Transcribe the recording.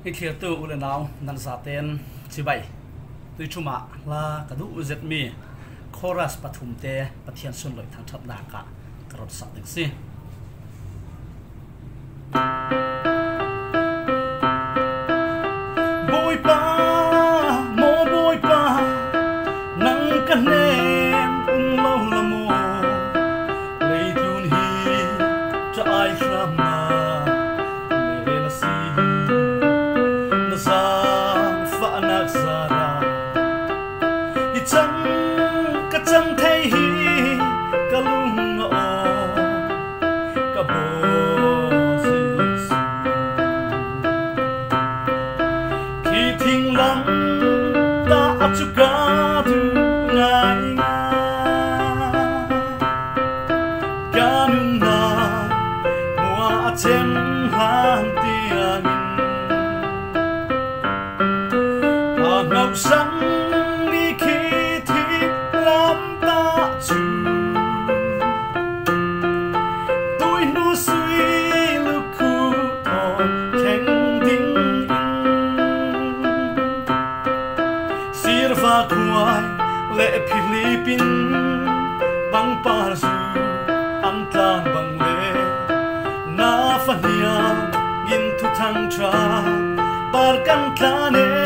Hít khía tu ule nào nan sa ten chi bai tui chuma la ka du uzet mi chorus pathum te pathian sun loi thang thap na ka karot sa ding si boy pa mo boy pa nang ka nem lo la mo lei tun hi cha ai shram na mere la si chẳng cả chẳng thấy cả lung ngõ cả bồ khi thình lặng ta áp chụp cả thứ ngài cả nung na mùa chém hàng tiếng à ngọc sáng và kuai lệ Philippines bang parsu am tlang bang le na fania gin thu thang tra bar kan tlane